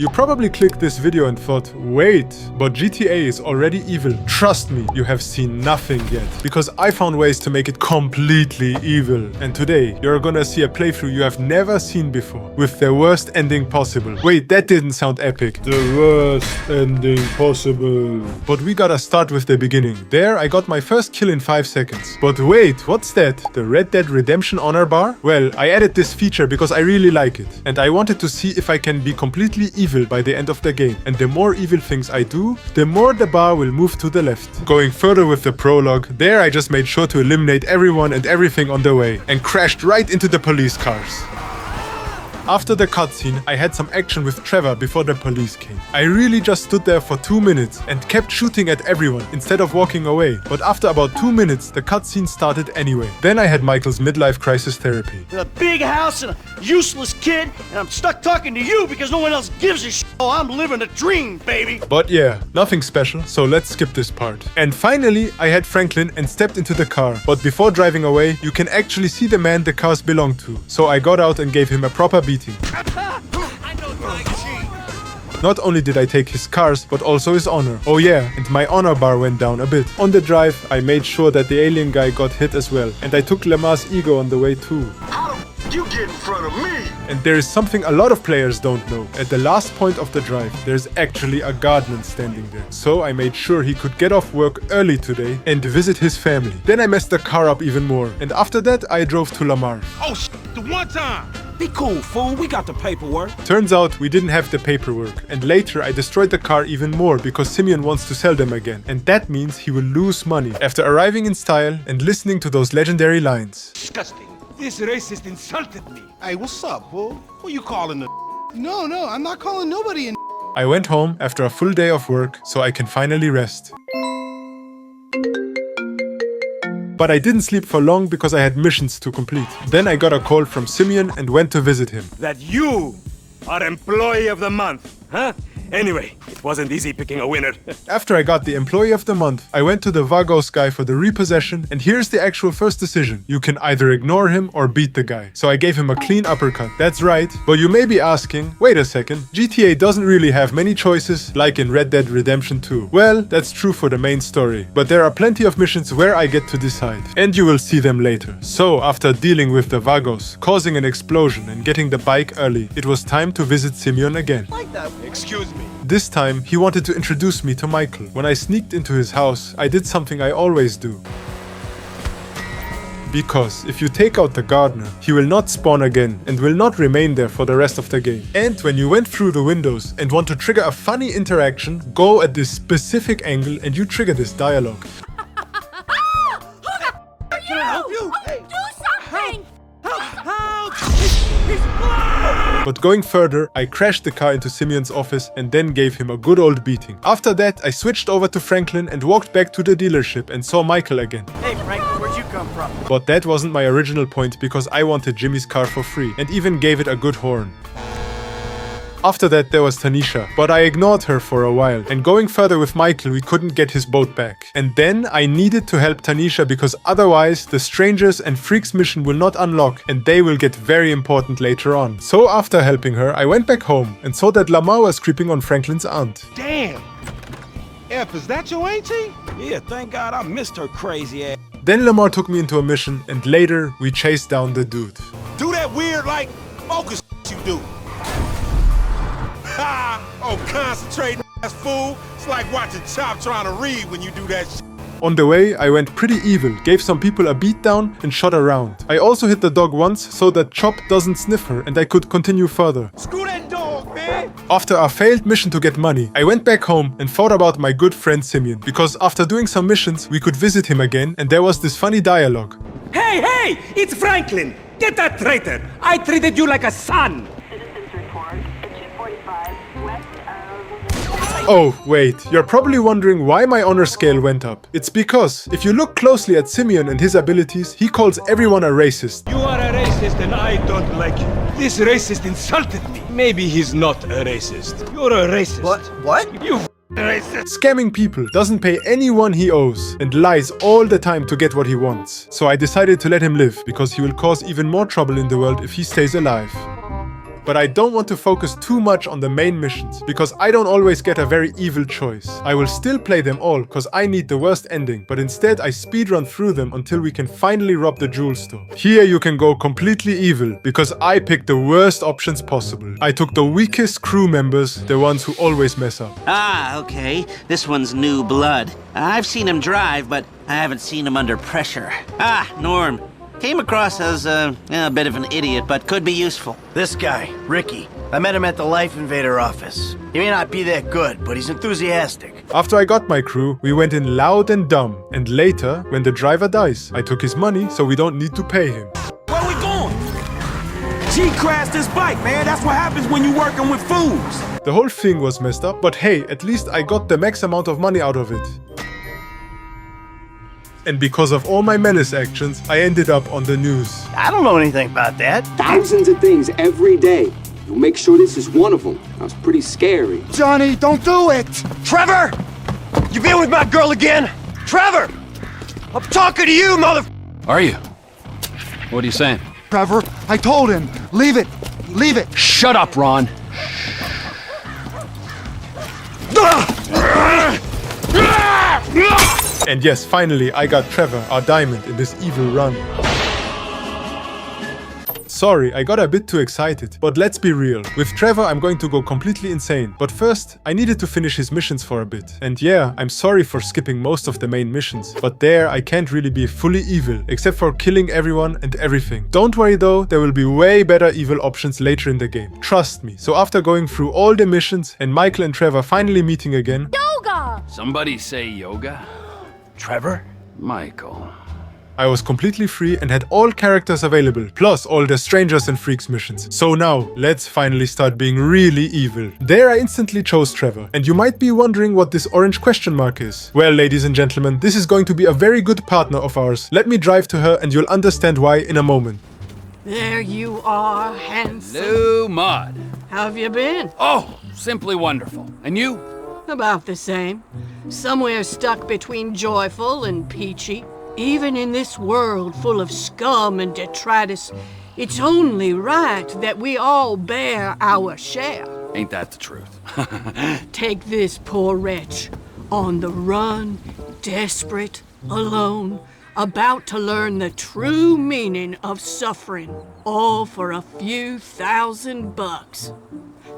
You probably clicked this video and thought, wait, but GTA is already evil. Trust me, you have seen nothing yet. Because I found ways to make it completely evil. And today, you're gonna see a playthrough you have never seen before. With the worst ending possible. Wait, that didn't sound epic. The worst ending possible. But we gotta start with the beginning. There, I got my first kill in 5 seconds. But wait, what's that? The Red Dead Redemption honor bar? Well, I added this feature because I really like it. And I wanted to see if I can be completely evil by the end of the game. And the more evil things I do, the more the bar will move to the left. Going further with the prologue, there I just made sure to eliminate everyone and everything on the way. And crashed right into the police cars. After the cutscene, I had some action with Trevor before the police came. I really just stood there for 2 minutes and kept shooting at everyone instead of walking away. But after about 2 minutes, the cutscene started anyway. Then I had Michael's midlife crisis therapy. A big house and a useless kid, and I'm stuck talking to you because no one else gives a shit. Oh, I'm living a dream, baby. But yeah, nothing special, so let's skip this part. And finally, I had Franklin and stepped into the car. But before driving away, you can actually see the man the cars belong to. So I got out and gave him a proper beating. Not only did I take his cars, but also his honor. Oh yeah, and my honor bar went down a bit. On the drive, I made sure that the alien guy got hit as well. And I took Lamar's ego on the way too. How the you get in front of me? And there is something a lot of players don't know. At the last point of the drive, there's actually a guardman standing there. So I made sure he could get off work early today and visit his family. Then I messed the car up even more. And after that, I drove to Lamar. Oh the one time! Be cool, fool. We got the paperwork. Turns out we didn't have the paperwork. And later I destroyed the car even more because Simeon wants to sell them again. And that means he will lose money after arriving in style and listening to those legendary lines. Disgusting. This racist insulted me. Hey, what's up, fool? Who you calling the No, I'm not calling nobody in I went home after a full day of work so I can finally rest. But I didn't sleep for long because I had missions to complete. Then I got a call from Simeon and went to visit him. That you are employee of the month, huh? Anyway, it wasn't easy picking a winner. After I got the employee of the month, I went to the Vagos guy for the repossession, and here's the actual first decision. You can either ignore him or beat the guy. So I gave him a clean uppercut. That's right. But you may be asking, wait a second, GTA doesn't really have many choices like in Red Dead Redemption 2. Well, that's true for the main story. But there are plenty of missions where I get to decide. And you will see them later. So after dealing with the Vagos, causing an explosion and getting the bike early, it was time to visit Simeon again. Excuse me. This time, he wanted to introduce me to Michael. When I sneaked into his house, I did something I always do. Because if you take out the gardener, he will not spawn again and will not remain there for the rest of the game. And when you went through the windows and want to trigger a funny interaction, go at this specific angle and you trigger this dialogue. Can I help you? Do something! But going further, I crashed the car into Simeon's office and then gave him a good old beating. After that, I switched over to Franklin and walked back to the dealership and saw Michael again. Hey, Frank, where'd you come from? But that wasn't my original point because I wanted Jimmy's car for free and even gave it a good horn. After that, there was Tanisha, but I ignored her for a while. And going further with Michael, we couldn't get his boat back. And then I needed to help Tanisha because otherwise the Strangers and Freaks mission will not unlock and they will get very important later on. So after helping her, I went back home and saw that Lamar was creeping on Franklin's aunt. Damn! F, is that your auntie? Yeah, thank God I missed her crazy ass. Then Lamar took me into a mission and later we chased down the dude. Do that weird, like, focus you do. Ha! Oh, concentrating ass fool. It's like watching Chop trying to read when you do that shit. On the way, I went pretty evil, gave some people a beatdown and shot around. I also hit the dog once so that Chop doesn't sniff her and I could continue further. Screw that dog, man! After a failed mission to get money, I went back home and thought about my good friend Simeon, because after doing some missions, we could visit him again and there was this funny dialogue. Hey, it's Franklin! Get that traitor! I treated you like a son! Citizens report at 245 west of... Oh, wait, you're probably wondering why my honor scale went up. It's because, if you look closely at Simeon and his abilities, he calls everyone a racist. You are a racist and I don't like you. This racist insulted me. Maybe he's not a racist. You're a racist. What? You racist. Scamming people, doesn't pay anyone he owes, and lies all the time to get what he wants. So I decided to let him live, because he will cause even more trouble in the world if he stays alive. But I don't want to focus too much on the main missions, because I don't always get a very evil choice. I will still play them all, cause I need the worst ending, but instead I speedrun through them until we can finally rob the jewel store. Here you can go completely evil, because I picked the worst options possible. I took the weakest crew members, the ones who always mess up. Ah, okay. This one's new blood. I've seen him drive, but I haven't seen him under pressure. Ah, Norm. Came across as a bit of an idiot, but could be useful. This guy, Ricky. I met him at the Life Invader office. He may not be that good, but he's enthusiastic. After I got my crew, we went in loud and dumb. And later, when the driver dies, I took his money so we don't need to pay him. Where we going? G crashed his bike, man. That's what happens when you working with fools. The whole thing was messed up, but hey, at least I got the max amount of money out of it. And because of all my menace actions, I ended up on the news. I don't know anything about that. Thousands of things every day. We'll make sure this is one of them. That was pretty scary. Johnny, don't do it! Trevor! You been with my girl again? Trevor! I'm talking to you, mother... Are you? What are you saying? Trevor, I told him. Leave it. Leave it. Shut up, Ron. And yes, finally, I got Trevor, our diamond, in this evil run. Sorry, I got a bit too excited, but let's be real. With Trevor, I'm going to go completely insane. But first, I needed to finish his missions for a bit. And yeah, I'm sorry for skipping most of the main missions, but there I can't really be fully evil, except for killing everyone and everything. Don't worry though, there will be way better evil options later in the game. Trust me. So after going through all the missions and Michael and Trevor finally meeting again... Yoga! Somebody say yoga? Trevor? Michael. I was completely free and had all characters available, plus all the Strangers and Freaks missions. So now, let's finally start being really evil. There I instantly chose Trevor, and you might be wondering what this orange question mark is. Well, ladies and gentlemen, this is going to be a very good partner of ours. Let me drive to her and you'll understand why in a moment. There you are, handsome. Hello, Maud. How have you been? Oh, simply wonderful. And you? About the same. Somewhere stuck between joyful and peachy. Even in this world full of scum and detritus, it's only right that we all bear our share. Ain't that the truth? Take this poor wretch, on the run, desperate, alone, about to learn the true meaning of suffering, all for a few $1,000.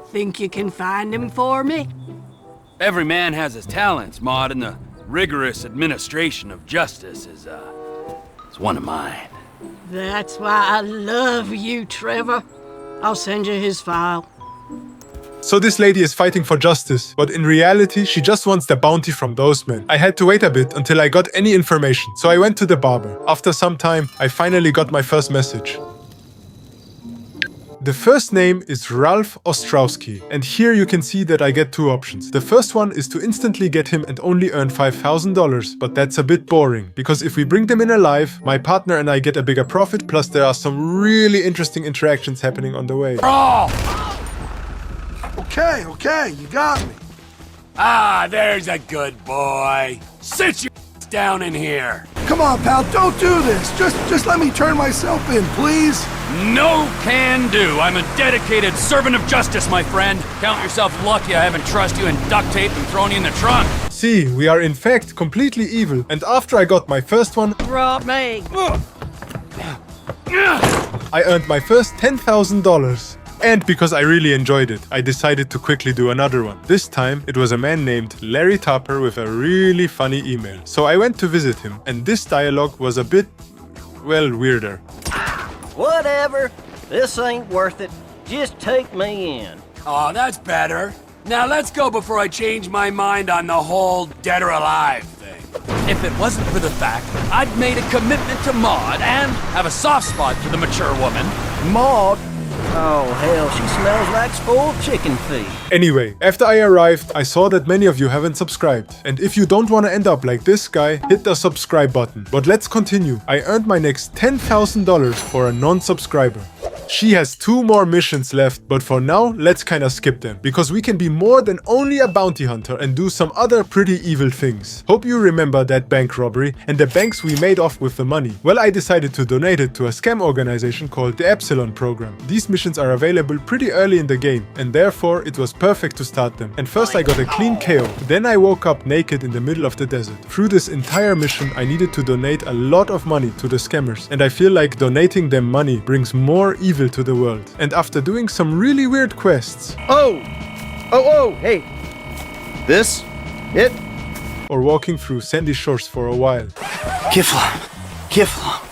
Think you can find him for me? Every man has his talents, Maud, and the rigorous administration of justice is one of mine. That's why I love you, Trevor. I'll send you his file. So this lady is fighting for justice, but in reality, she just wants the bounty from those men. I had to wait a bit until I got any information, so I went to the barber. After some time, I finally got my first message. The first name is Ralph Ostrowski, and here you can see that I get two options. The first one is to instantly get him and only earn $5,000, but that's a bit boring, because if we bring them in alive, my partner and I get a bigger profit, plus there are some really interesting interactions happening on the way. Okay, you got me. Ah, there's a good boy. Sit your down in here. Come on, pal, don't do this. Just let me turn myself in, please. No can do. I'm a dedicated servant of justice, my friend. Count yourself lucky I haven't trussed you in duct tape and thrown you in the trunk. See, we are in fact completely evil, and after I got my first one, Rob me. I earned my first $10,000. And because I really enjoyed it, I decided to quickly do another one. This time, it was a man named Larry Tupper with a really funny email. So I went to visit him, and this dialogue was a bit, well, weirder. Whatever. This ain't worth it. Just take me in. Oh, that's better. Now let's go before I change my mind on the whole dead or alive thing. If it wasn't for the fact I'd made a commitment to Maud and have a soft spot for the mature woman. Maud? Oh, hell, she smells like spoiled chicken feed. Anyway, after I arrived, I saw that many of you haven't subscribed. And if you don't want to end up like this guy, hit the subscribe button. But let's continue. I earned my next $10,000 for a non-subscriber. She has 2 more missions left, but for now, let's kinda skip them, because we can be more than only a bounty hunter and do some other pretty evil things. Hope you remember that bank robbery and the banks we made off with the money. Well, I decided to donate it to a scam organization called the Epsilon program. These missions are available pretty early in the game, and therefore it was perfect to start them. And first I got a clean KO, then I woke up naked in the middle of the desert. Through this entire mission, I needed to donate a lot of money to the scammers, and I feel like donating them money brings more evil to the world. And after doing some really weird quests, Hey, this, it, or walking through sandy shores for a while, Kiflam.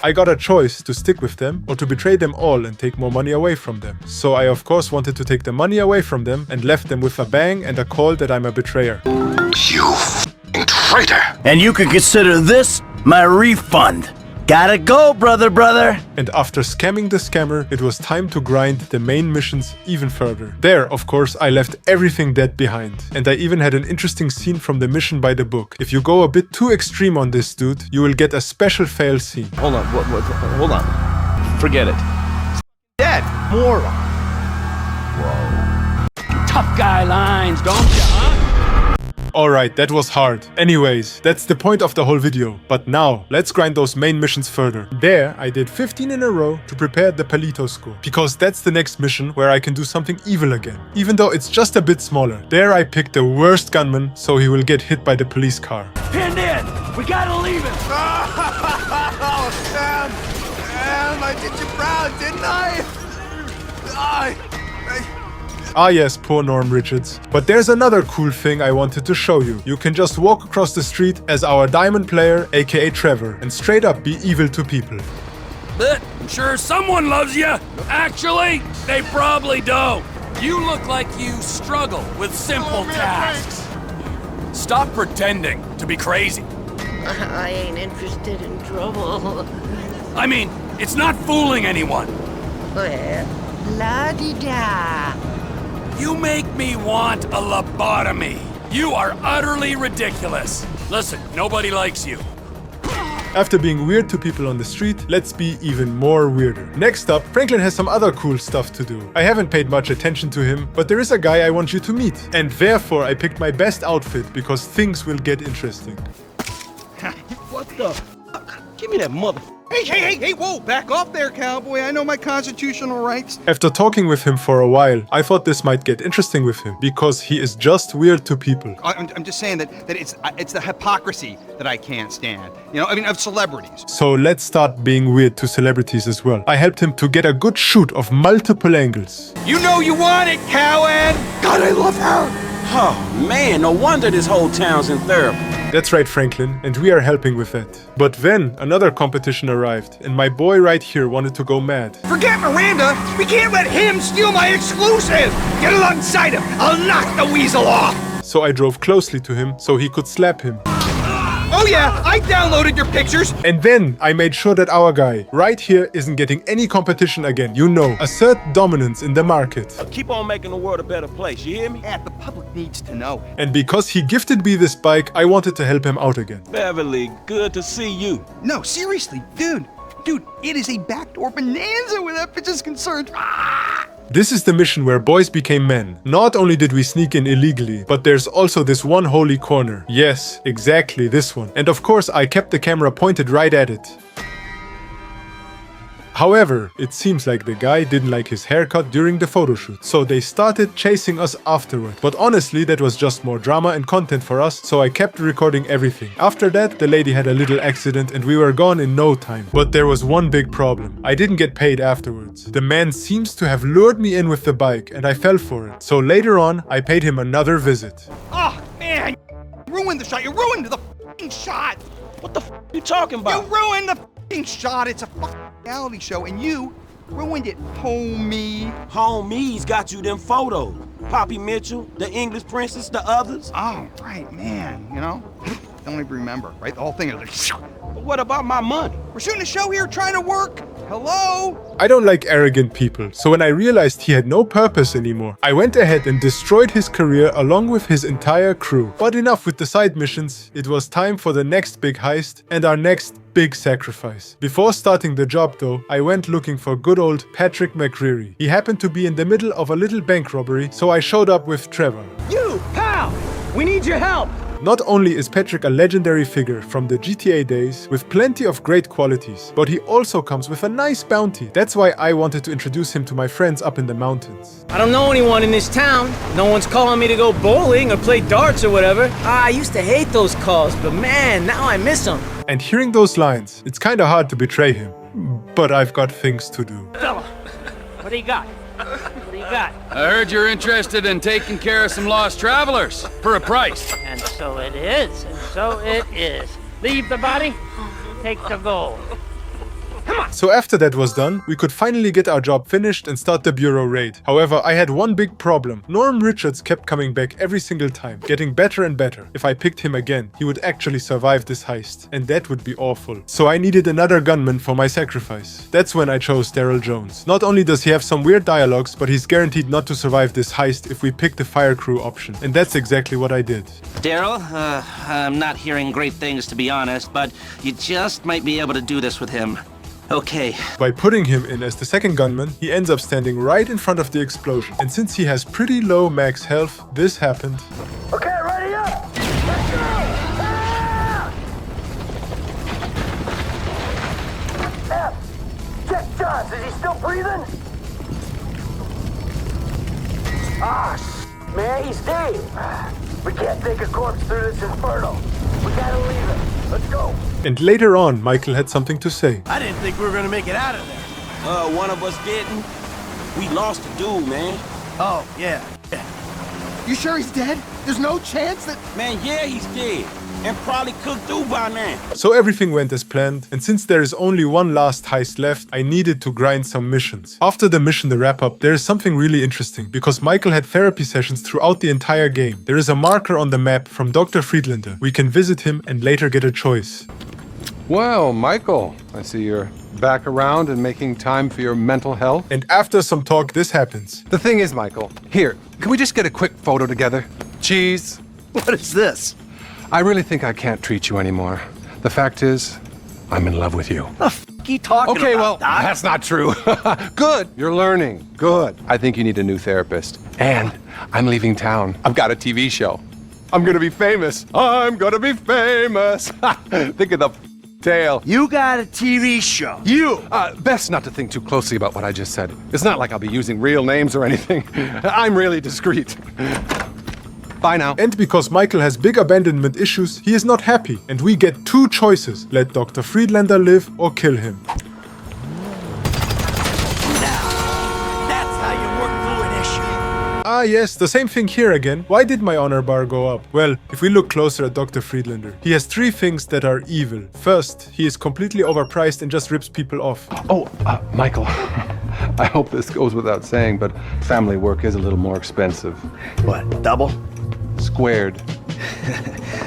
I got a choice to stick with them or to betray them all and take more money away from them. So I of course wanted to take the money away from them and left them with a bang and a call that I'm a betrayer. You f***ing traitor. And you can consider this my refund. Gotta go, brother. And after scamming the scammer, it was time to grind the main missions even further. There, of course, I left everything dead behind. And I even had an interesting scene from the mission by the book. If you go a bit too extreme on this dude, you will get a special fail scene. Hold on. Forget it. Dead. Moron. Tough guy lines, don't ya, huh? Alright, that was hard. Anyways, that's the point of the whole video. But now, let's grind those main missions further. There, I did 15 in a row to prepare the Palito score. Because that's the next mission where I can do something evil again. Even though it's just a bit smaller. There I picked the worst gunman, so he will get hit by the police car. Pinned in! We gotta leave him! Oh, Sam! Sam, I did you proud, didn't I? Ah yes, poor Norm Richards. But there's another cool thing I wanted to show you. You can just walk across the street as our diamond player, aka Trevor, and straight up be evil to people. But I'm sure someone loves you. Actually, they probably don't. You look like you struggle with simple tasks. Stop pretending to be crazy. I ain't interested in trouble. I mean, it's not fooling anyone. Well, la-di-da. You make me want a lobotomy. You are utterly ridiculous. Listen, nobody likes you. After being weird to people on the street, let's be even more weirder. Next up, Franklin has some other cool stuff to do. I haven't paid much attention to him, but there is a guy I want you to meet. And therefore I picked my best outfit, because things will get interesting. What the fuck? Give me that mother... Hey, whoa, back off there, cowboy. I know my constitutional rights. After talking with him for a while, I thought this might get interesting with him, because he is just weird to people. I'm just saying that it's the hypocrisy that I can't stand. You know, I mean, of celebrities. So let's start being weird to celebrities as well. I helped him to get a good shoot of multiple angles. You know you want it, Cowan! God, I love her! Oh, man, no wonder this whole town's in therapy. That's right, Franklin, and we are helping with that. But then another competition arrived, and my boy right here wanted to go mad. Forget Miranda! We can't let him steal my exclusive! Get alongside him! I'll knock the weasel off! So I drove closely to him so he could slap him. Oh yeah, I downloaded your pictures! And then I made sure that our guy right here isn't getting any competition again. You know, assert dominance in the market. Keep on making the world a better place, you hear me? Yeah, the public needs to know. And because he gifted me this bike, I wanted to help him out again. Beverly, good to see you. No, seriously, dude, it is a backdoor bonanza where that bitch is concerned. This is the mission where boys became men. Not only did we sneak in illegally, but there's also this one holy corner. Yes, exactly this one. And of course, I kept the camera pointed right at it. However, it seems like the guy didn't like his haircut during the photo shoot, so they started chasing us afterward. But honestly, that was just more drama and content for us, so I kept recording everything. After that, the lady had a little accident and we were gone in no time. But there was one big problem. I didn't get paid afterwards. The man seems to have lured me in with the bike and I fell for it. So later on, I paid him another visit. Oh, man, you ruined the shot. You ruined the f***ing shot. What the f*** you talking about? You ruined the f***ing shot. It's a f***ing reality show, and you ruined it, homie. Homies got you them photos. Poppy Mitchell, the English princess, the others. Oh, right, man, you know? Don't even remember, right? The whole thing is like... But what about my money? We're shooting a show here, trying to work. Hello? I don't like arrogant people, so when I realized he had no purpose anymore, I went ahead and destroyed his career along with his entire crew. But enough with the side missions, it was time for the next big heist and our next big sacrifice. Before starting the job though, I went looking for good old Patrick McCreary. He happened to be in the middle of a little bank robbery, so I showed up with Trevor. You, pal! We need your help! Not only is Patrick a legendary figure from the GTA days with plenty of great qualities, but he also comes with a nice bounty. That's why I wanted to introduce him to my friends up in the mountains. I don't know anyone in this town. No one's calling me to go bowling or play darts or whatever. I used to hate those calls, but man, now I miss them. And hearing those lines, it's kinda hard to betray him. But I've got things to do. Fella, what do you got? What do you got? I heard you're interested in taking care of some lost travelers for a price. And so it is, and so it is. Leave the body, take the gold. So after that was done, we could finally get our job finished and start the bureau raid. However, I had one big problem. Norm Richards kept coming back every single time, getting better and better. If I picked him again, he would actually survive this heist, and that would be awful. So I needed another gunman for my sacrifice. That's when I chose Daryl Jones. Not only does he have some weird dialogues, but he's guaranteed not to survive this heist if we pick the fire crew option. And that's exactly what I did. Daryl, I'm not hearing great things to be honest, but you just might be able to do this with him. Okay. By putting him in as the second gunman, he ends up standing right in front of the explosion. And since he has pretty low max health, this happened. Okay, ready up! Let's go! Ah! F, check Johns. Is he still breathing? Man, he's dead. We can't take a corpse through this inferno. We gotta leave him. Let's go. And later on, Michael had something to say. I didn't think we were gonna make it out of there. One of us didn't. We lost a dude, man. Oh, yeah. You sure he's dead? There's no chance that... Man, yeah, he's dead. And probably cooked through by now. So everything went as planned, and since there is only one last heist left, I needed to grind some missions. After the mission, the wrap-up, there is something really interesting, because Michael had therapy sessions throughout the entire game. There is a marker on the map from Dr. Friedlander. We can visit him and later get a choice. Well, Michael, I see you're back around and making time for your mental health. And after some talk, this happens. The thing is, Michael, here, can we just get a quick photo together? Cheese. What is this? I really think I can't treat you anymore. The fact is, I'm in love with you. The f*** you talking Okay, about, well, Doc? that's not true. Good, you're learning. Good. I think you need a new therapist. And I'm leaving town. I've got a TV show. I'm gonna be famous. I'm gonna be famous. Think of the tale. You got a TV show. You! Best not to think too closely about what I just said. It's not like I'll be using real names or anything. I'm really discreet. Bye now. And because Michael has big abandonment issues, he is not happy. And we get two choices. Let Dr. Friedlander live or kill him. That's how you work through an issue. Ah yes, the same thing here again. Why did my honor bar go up? Well, if we look closer at Dr. Friedlander, he has three things that are evil. First, he is completely overpriced and just rips people off. Oh, Michael, I hope this goes without saying, but family work is a little more expensive. What, double? Squared.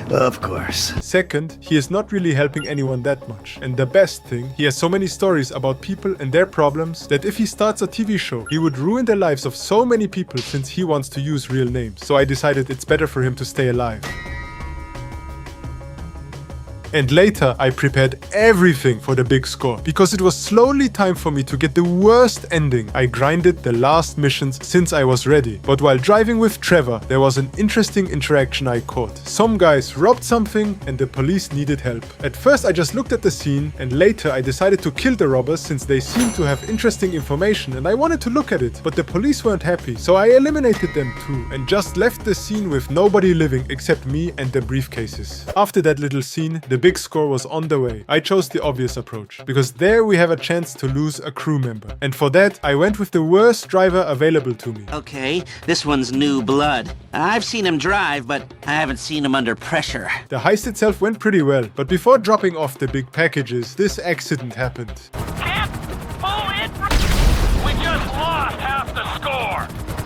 Of course. Second, he is not really helping anyone that much. And the best thing, he has so many stories about people and their problems that if he starts a TV show, he would ruin the lives of so many people since he wants to use real names. So I decided it's better for him to stay alive. And later, I prepared everything for the big score, because it was slowly time for me to get the worst ending. I grinded the last missions since I was ready. But while driving with Trevor, there was an interesting interaction I caught. Some guys robbed something and the police needed help. At first, I just looked at the scene, and later I decided to kill the robbers since they seemed to have interesting information and I wanted to look at it. But the police weren't happy, so I eliminated them too and just left the scene with nobody living except me and the briefcases. After that little scene, the big score was on the way. I chose the obvious approach, because there we have a chance to lose a crew member. And for that, I went with the worst driver available to me. Okay, this one's new blood. I've seen him drive, but I haven't seen him under pressure. The heist itself went pretty well, but before dropping off the big packages, this accident happened. Cap, pull in! We just lost half the score.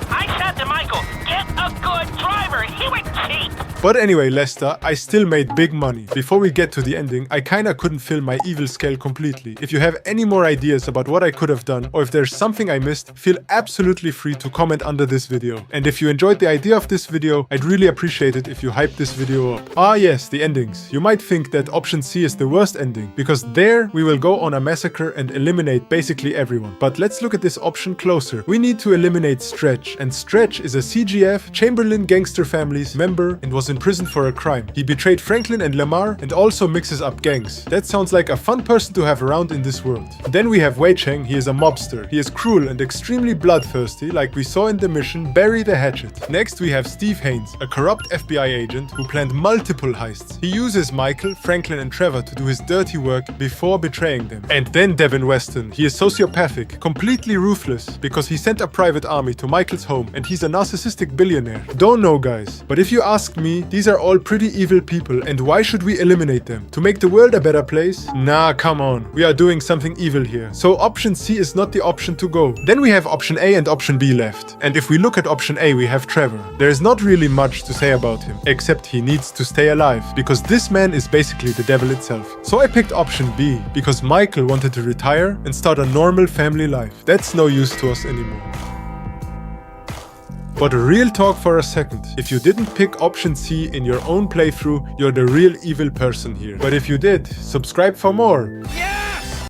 I said to Michael, get a good driver. He went cheap. But anyway, Lester, I still made big money. Before we get to the ending, I kinda couldn't fill my evil scale completely. If you have any more ideas about what I could have done, or if there's something I missed, feel absolutely free to comment under this video. And if you enjoyed the idea of this video, I'd really appreciate it if you hype this video up. Ah yes, the endings. You might think that option C is the worst ending, because there we will go on a massacre and eliminate basically everyone. But let's look at this option closer. We need to eliminate Stretch, and Stretch is a CGF, Chamberlain gangster family's member and was in prison for a crime. He betrayed Franklin and Lamar and also mixes up gangs. That sounds like a fun person to have around in this world. Then we have Wei Cheng. He is a mobster. He is cruel and extremely bloodthirsty, like we saw in the mission Bury the Hatchet. Next we have Steve Haynes, a corrupt FBI agent who planned multiple heists. He uses Michael, Franklin and Trevor to do his dirty work before betraying them. And then Devin Weston. He is sociopathic, completely ruthless, because he sent a private army to Michael's home and he's a narcissistic billionaire. Don't know, guys, but if you ask me, these are all pretty evil people, and why should we eliminate them? To make the world a better place? Nah, come on, we are doing something evil here. So option C is not the option to go. Then we have option A and option B left. And if we look at option A, we have Trevor. There is not really much to say about him, except he needs to stay alive, because this man is basically the devil itself. So I picked option B, because Michael wanted to retire and start a normal family life. That's no use to us anymore. But real talk for a second, if you didn't pick option C in your own playthrough, you're the real evil person here. But if you did, subscribe for more. Yeah!